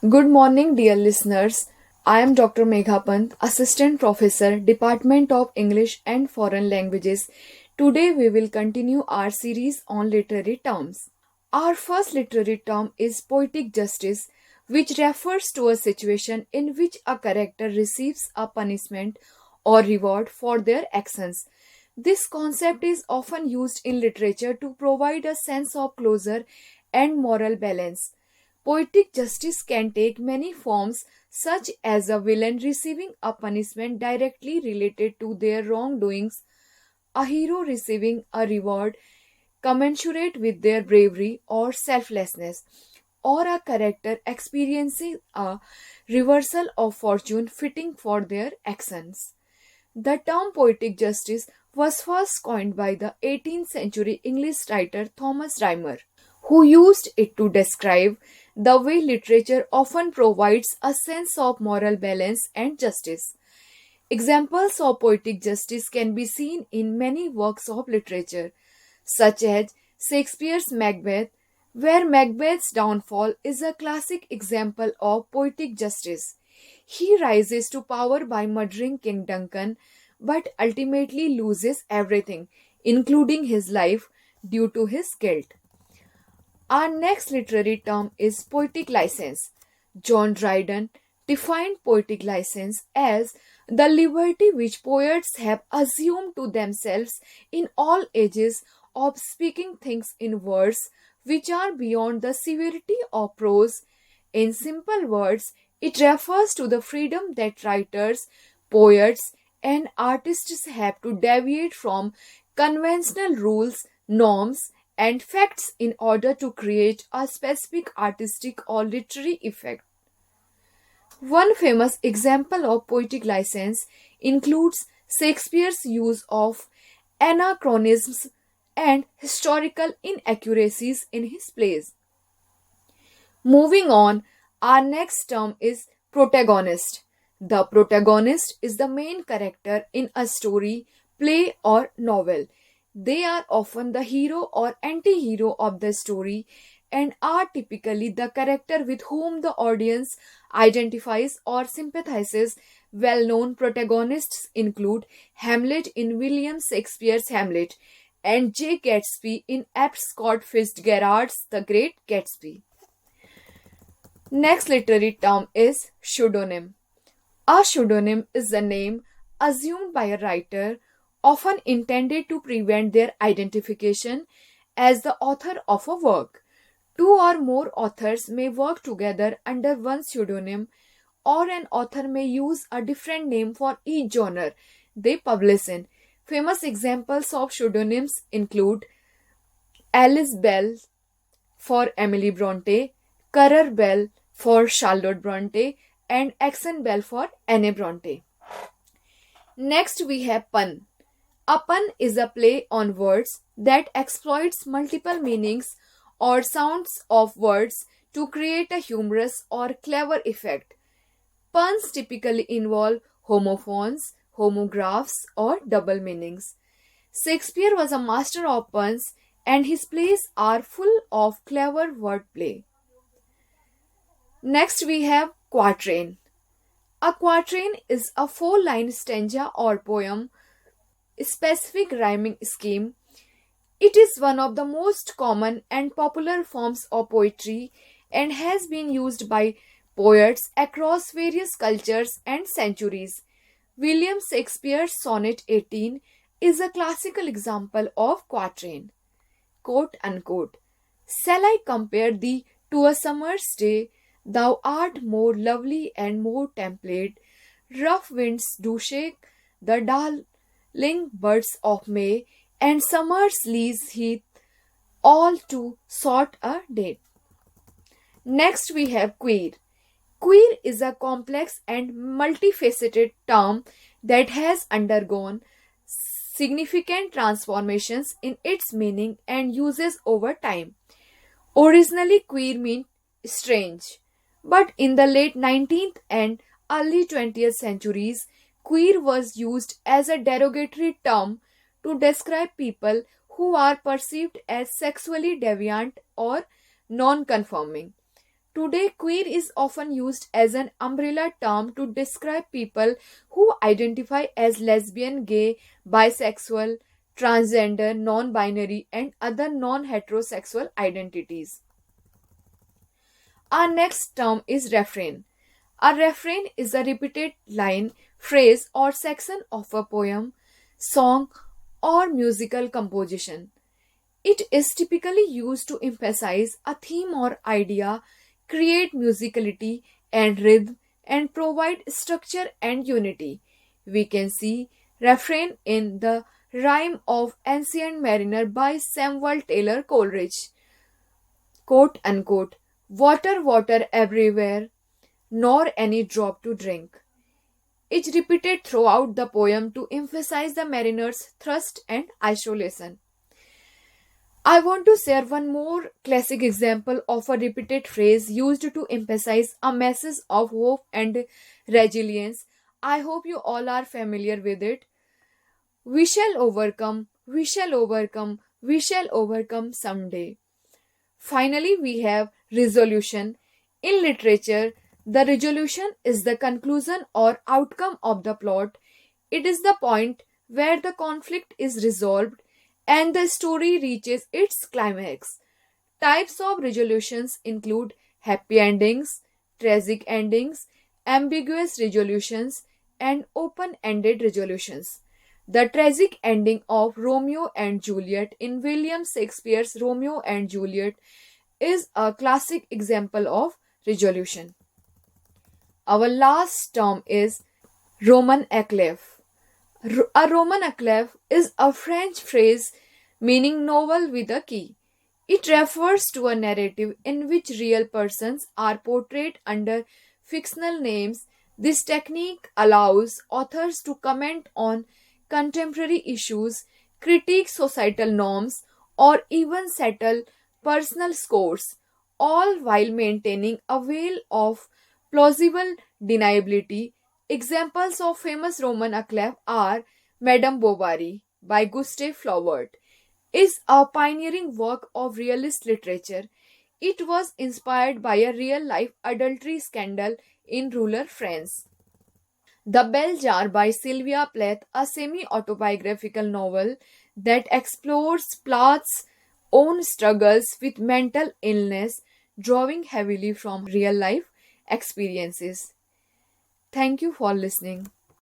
Good morning, dear listeners. I am Dr. Megha Pant, Assistant Professor, Department of English and Foreign Languages. Today we will continue our series on literary terms. Our first literary term is poetic justice, which refers to a situation in which a character receives a punishment or reward for their actions. This concept is often used in literature to provide a sense of closure and moral balance. Poetic justice can take many forms, such as a villain receiving a punishment directly related to their wrongdoings, a hero receiving a reward commensurate with their bravery or selflessness, or a character experiencing a reversal of fortune fitting for their actions. The term poetic justice was first coined by the 18th century English writer Thomas Rhymer, who used it to describe the way literature often provides a sense of moral balance and justice. Examples of poetic justice can be seen in many works of literature, such as Shakespeare's Macbeth, where Macbeth's downfall is a classic example of poetic justice. He rises to power by murdering King Duncan, but ultimately loses everything, including his life, due to his guilt. Our next literary term is poetic license. John Dryden defined poetic license as the liberty which poets have assumed to themselves in all ages of speaking things in words which are beyond the severity of prose. In simple words, it refers to the freedom that writers, poets, and artists have to deviate from conventional rules, norms, and facts in order to create a specific artistic or literary effect. One famous example of poetic license includes Shakespeare's use of anachronisms and historical inaccuracies in his plays. Moving on, our next term is protagonist. The protagonist is the main character in a story, play, or novel. They are often the hero or anti hero of the story and are typically the character with whom the audience identifies or sympathizes. Well known protagonists include Hamlet in William Shakespeare's Hamlet and J. Gatsby in F. Scott Fitzgerald's The Great Gatsby. Next literary term is pseudonym. A pseudonym is the name assumed by a writer, often intended to prevent their identification as the author of a work. Two or more authors may work together under one pseudonym, or an author may use a different name for each genre they publish in. Famous examples of pseudonyms include Alice Bell for Emily Bronte, Currer Bell for Charlotte Bronte, and Axon Bell for Anne Bronte. Next we have pun. A pun is a play on words that exploits multiple meanings or sounds of words to create a humorous or clever effect. Puns typically involve homophones, homographs, or double meanings. Shakespeare was a master of puns, and his plays are full of clever wordplay. Next we have quatrain. A quatrain is a four-line stanza or poem, specific rhyming scheme. It is one of the most common and popular forms of poetry and has been used by poets across various cultures and centuries. William Shakespeare's Sonnet 18 is a classical example of quatrain. Quote unquote. Shall I compare thee to a summer's day? Thou art more lovely and more template. Rough winds do shake the darling buds of May, and summer's leaves heath all to sort a date. Next we have queer. Queer is a complex and multifaceted term that has undergone significant transformations in its meaning and uses over time. Originally, queer meant strange, but in the late 19th and early 20th centuries, queer was used as a derogatory term to describe people who are perceived as sexually deviant or non conforming. Today, queer is often used as an umbrella term to describe people who identify as lesbian, gay, bisexual, transgender, non binary, and other non heterosexual identities. Our next term is refrain. A refrain is a repeated line, phrase, or section of a poem, song, or musical composition. It is typically used to emphasize a theme or idea, create musicality and rhythm, and provide structure and unity. We can see refrain in the Rime of Ancient Mariner by Samuel Taylor Coleridge. Quote unquote, water, water everywhere, nor any drop to drink. It's repeated throughout the poem to emphasize the mariner's thirst and isolation. I want to share one more classic example of a repeated phrase used to emphasize a message of hope and resilience. I hope you all are familiar with it. We shall overcome, we shall overcome, we shall overcome someday. Finally, we have resolution. In literature, the resolution is the conclusion or outcome of the plot. It is the point where the conflict is resolved and the story reaches its climax. Types of resolutions include happy endings, tragic endings, ambiguous resolutions, and open ended resolutions. The tragic ending of Romeo and Juliet in William Shakespeare's Romeo and Juliet is a classic example of resolution. Our last term is Roman éclat. A Roman éclat is a French phrase meaning novel with a key. It refers to a narrative in which real persons are portrayed under fictional names. This technique allows authors to comment on contemporary issues, critique societal norms, or even settle personal scores, all while maintaining a veil of plausible deniability. Examples of famous Roman éclat are Madame Bovary by Gustave Flaubert is a pioneering work of realist literature. It was inspired by a real-life adultery scandal in rural France. The Bell Jar by Sylvia Plath, a semi-autobiographical novel that explores Plath's own struggles with mental illness, drawing heavily from real-life experiences. Thank you for listening.